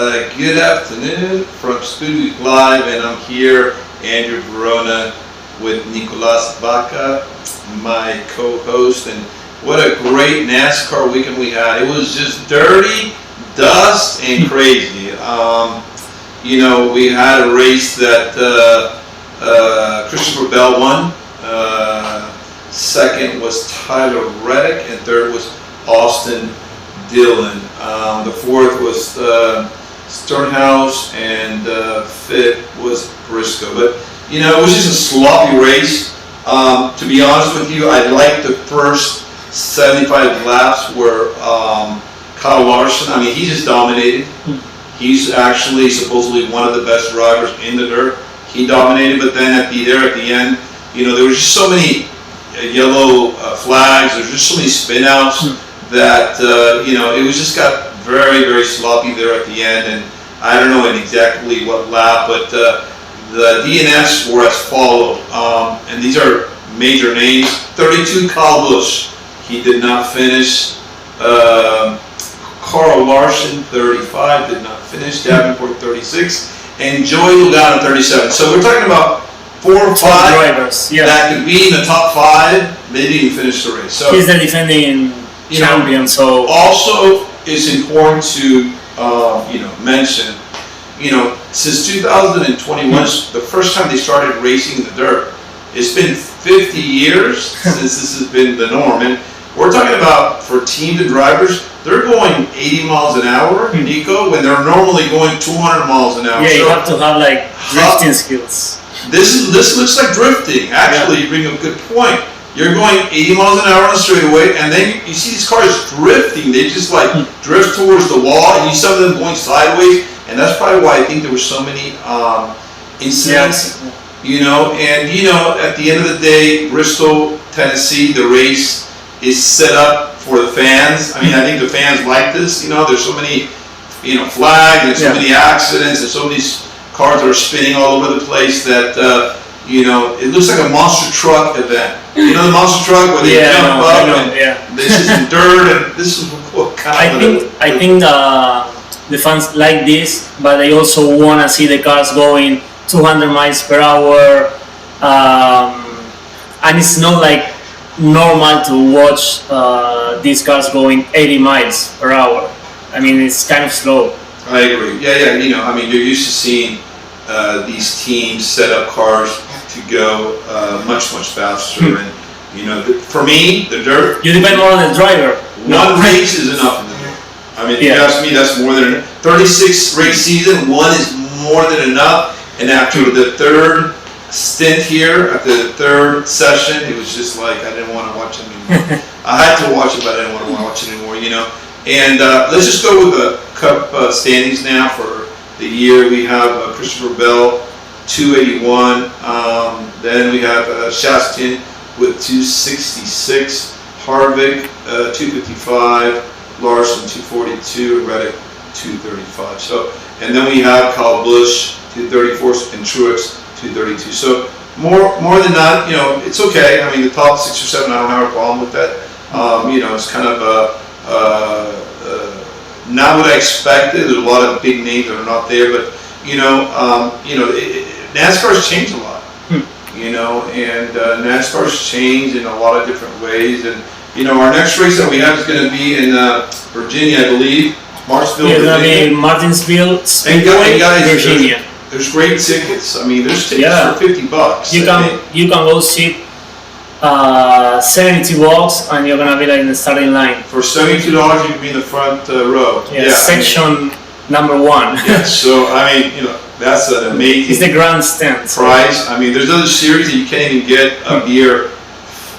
Good afternoon from Speedweeklive, and I'm here, Andrew Varona, with Nicolas Baca, my co-host. And what a great NASCAR weekend we had. It was just dirty, dust, and crazy. We had a race that Christopher Bell won. Second was Tyler Reddick, and third was Austin Dillon. The fourth was Sternhouse, and fifth was Bristol. But it was just a sloppy race. To be honest with you, I liked the first 75 laps where Kyle Larson, he just dominated. He's actually supposedly one of the best drivers in the dirt. He dominated, but then at the end, there was just so many yellow flags. There's just so many spin outs that it was just got very, very sloppy there at the end. And I don't know exactly what lap, but the DNS were as follow. And these are major names. 32, Kyle Busch. He did not finish. Carl Larson, 35, did not finish. Davenport, 36. And Joey Logano, 37. So we're talking about 4 or 5 drivers that could be in the top 5, maybe even finish the race. So he's the defending champion. So also, it's important to mention, since 2021, the first time they started racing in the dirt, it's been 50 years since this has been the norm. And we're talking about, for teams and drivers, they're going 80 miles an hour, Nico, when they're normally going 200 miles an hour. Yeah, you have to have drifting skills. This looks like drifting. Actually, you bring up a good point. You're going 80 miles an hour on the straightaway, and then you see these cars drifting. They just drift towards the wall, and you see some of them going sideways. And that's probably why I think there were so many incidents. At the end of the day, Bristol, Tennessee, the race is set up for the fans. I think the fans like this. There's so many, flags, and so many accidents, and so many cars that are spinning all over the place that, it looks like a monster truck event. The monster truck where they jump up and this is in dirt, and this is what kind of... I think the fans like this, but they also want to see the cars going 200 miles per hour, and it's not normal to watch these cars going 80 miles per hour. It's kind of slow. I agree. Yeah. You're used to seeing these teams set up cars to go much, much faster. And for me, the dirt. You depend more on the driver. One race is enough in the dirt. If you ask me, that's more than enough. 36 race season, one is more than enough. And after the third stint here, after the third session, it was just I didn't want to watch it anymore. I had to watch it, but I didn't want to watch it anymore. And let's just go with the Cup standings now for the year. We have Christopher Bell, 281. Then we have Chastain with 266. Harvick, 255. Larson, 242. And Reddick, 235. And then we have Kyle Busch, 234, and Truex, 232. So more than that, it's okay. The top 6 or 7, I don't have a problem with that. It's kind of not what I expected. There's a lot of big names that are not there, but NASCAR's changed a lot. And NASCAR's changed in a lot of different ways. And our next race that we have is going to be in Virginia, I believe, Martinsville, Virginia. It's going to be Martinsville, Speedweek, Virginia. There's great tickets. There's tickets for $50. You can go sit $72, and you're gonna be in the starting line. For $72, you can be in the front row. Section number 1. So that's an amazing. It's the grandstand price. There's other series that you can't even get a beer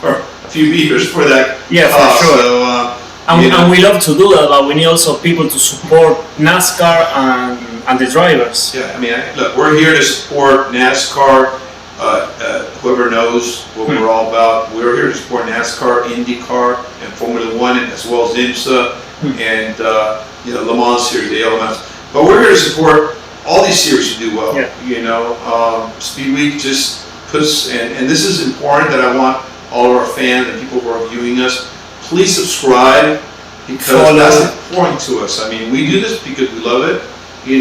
or a few beers for that. For sure. So, and we love to do that, but we need also people to support NASCAR and the drivers. Look, we're here to support NASCAR. Whoever knows what we're all about, we're here to support NASCAR, IndyCar, and Formula 1, as well as IMSA and Le Mans series, the LMS. But we're here to support all these series to do well. Speedweek just puts, and this is important that I want all of our fans and people who are viewing us, please subscribe, because that's important to us. We do this because we love it. we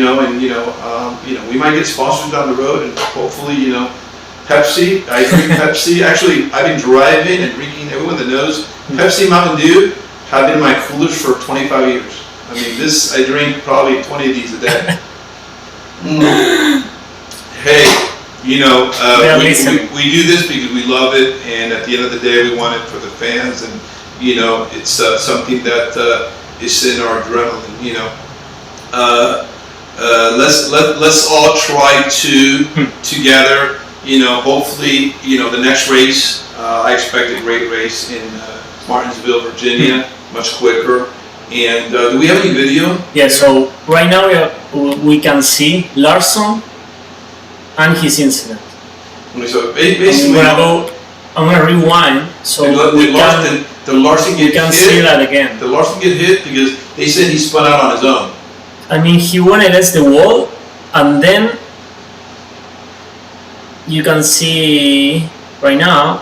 might get sponsors down the road, and hopefully, Pepsi. I drink Pepsi. Actually, I've been driving and drinking. Everyone that knows Pepsi, Mountain Dew have been in my coolers for 25 years. I mean, I drink probably 20 of these a day. Hey, we do this because we love it, and at the end of the day, we want it for the fans, and it's something that is in our adrenaline. Let's all try to together. Hopefully, the next race. I expect a great race in Martinsville, Virginia, much quicker. And do we have any video? Yeah. So right now we can see Larson and his incident. So basically, I'm gonna rewind so the Larson we can see that again. The Larson get hit because they said he spun out on his own. I mean, he went against the wall, and then you can see right now.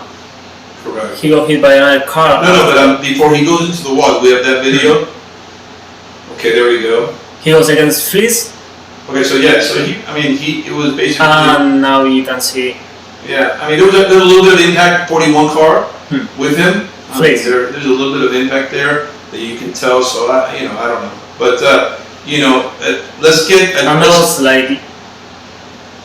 Correct. He got hit by another car. No, but before he goes into the wall, we have that video. Okay, there we go. He was against Fleece. Okay, so yeah, it was basically. And now you can see. Yeah, I mean, there was a little bit of impact, 41 car with him. Fleece. There's a little bit of impact there that you can tell. So I don't know, but let's get. And that was like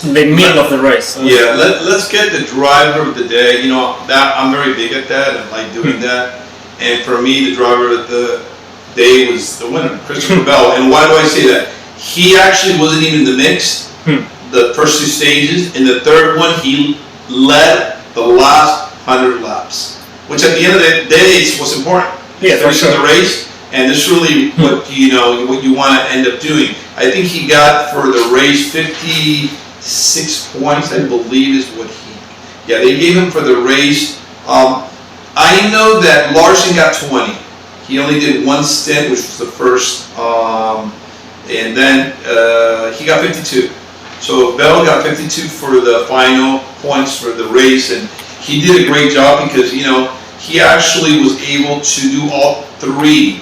the middle of the race. So. Yeah, let's get the driver of the day. That I'm very big at that. I like doing that. And for me, the driver of the day was the winner, Christopher Bell. And why do I say that? He actually wasn't even in the mix the first 2 stages. In the third one, he led the last 100 laps, which at the end of the day is what's important. Yeah, for sure. The race, and this is really what what you want to end up doing. I think he got for the race 56 points, I believe, is what they gave him for the race. I know that Larson got 20. He only did one stint, which was the first, and then he got 52. So Bell got 52 for the final points for the race, and he did a great job because he actually was able to do all 3,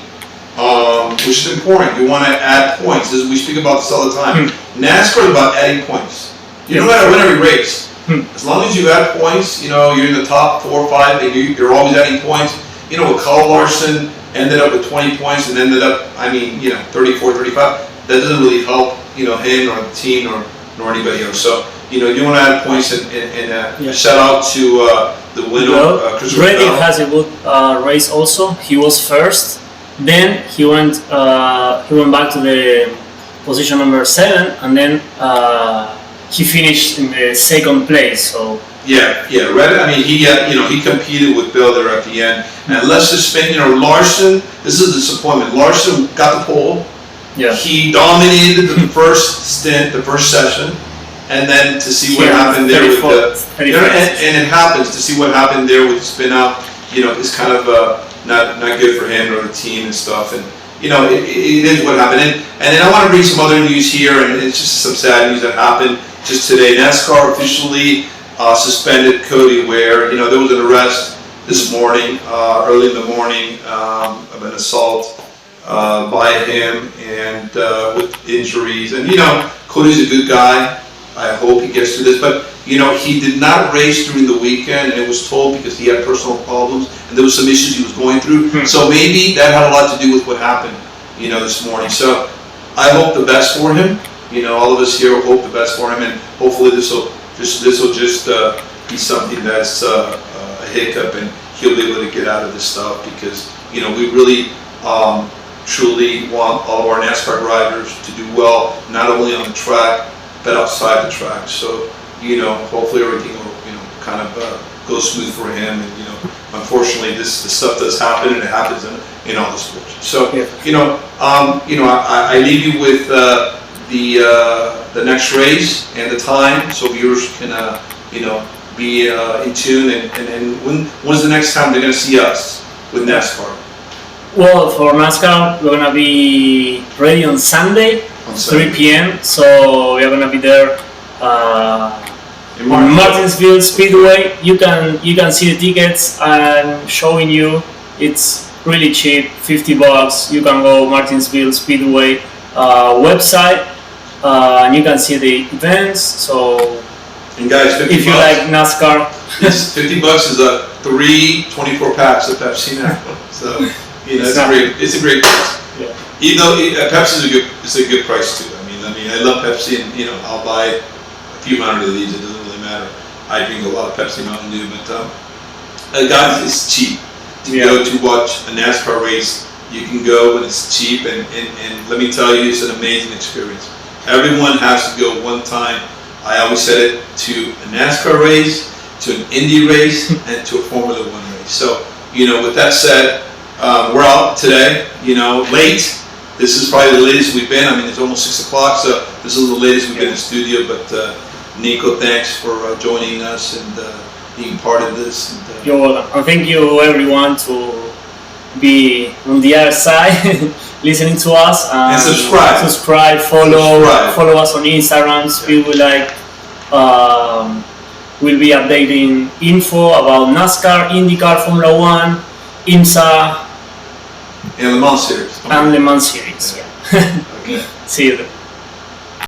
which is important. You want to add points. We speak about this all the time. NASCAR is about adding points. You don't have to win every race. As long as you add points, you're in the top 4 or 5, and you're always adding points. Kyle Larson ended up with 20 points and ended up, 34, 35. That doesn't really help, him or the team nor anybody else. So, you want to add points and shout out to the winner, Christopher Reddick Bell. has a good race also. He was first. Then he went back to the position number 7, and then he finished in the 2nd place. So Reddick. He competed with Bell there at the end. And let's just spin. Larson. This is a disappointment. Larson got the pole. yeah, He dominated the first stint, the first session, and then to see what happened there with the and it happens to see what happened there with the spin out. Is kind of not good for him or the team and stuff. And it is what happened. And then I want to bring some other news here, and it's just some sad news that happened just today. NASCAR officially suspended Cody Ware. There was an arrest this morning, early in the morning, of an assault by him and with injuries. And Cody's a good guy. I hope he gets through this. But he did not race during the weekend, and it was told because he had personal problems and there was some issues he was going through. So maybe that had a lot to do with what happened, this morning. So I hope the best for him. All of us here hope the best for him, and hopefully this will just be something that's a hiccup, and he'll be able to get out of this stuff because we really truly want all of our NASCAR drivers to do well, not only on the track but outside the track. So hopefully everything will kind of go smooth for him. And unfortunately this stuff does happen, and it happens in all the sports. So I leave you with the next race and the time, so viewers can be in tune. And when's the next time they're going to see us with NASCAR? Well, for NASCAR, we're gonna be ready on Sunday, 3 p.m. So we're gonna be there in Martinsville Speedway. You can see the tickets. I'm showing you. It's really cheap, $50. You can go Martinsville Speedway website, and you can see the events. So And guys, 50 if you bucks, like NASCAR, it's $50 is a 24 packs of Pepsi now. So it's a great price. Yeah. Even though Pepsi is a good price too. I mean, I love Pepsi, and I'll buy a few hundred of these. It doesn't really matter. I drink a lot of Pepsi Mountain Dew, but guys, it's cheap to go to watch a NASCAR race. You can go and it's cheap, and let me tell you, it's an amazing experience. Everyone has to go one time. I always said it, to a NASCAR race, to an Indy race, and to a Formula One race. So, with that said, we're out today, late. This is probably the latest we've been. I mean, it's almost 6 o'clock, so this is the latest we've been in the studio. But Nico, thanks for joining us and being part of this. And, you're welcome. And thank you everyone to be on the other side listening to us. And subscribe. Follow us on Instagram, Speedweeklive. We'll be updating info about NASCAR, IndyCar, Formula One, IMSA, and Le Mans Series. and Le Mans Series. Yeah. Okay. See you then.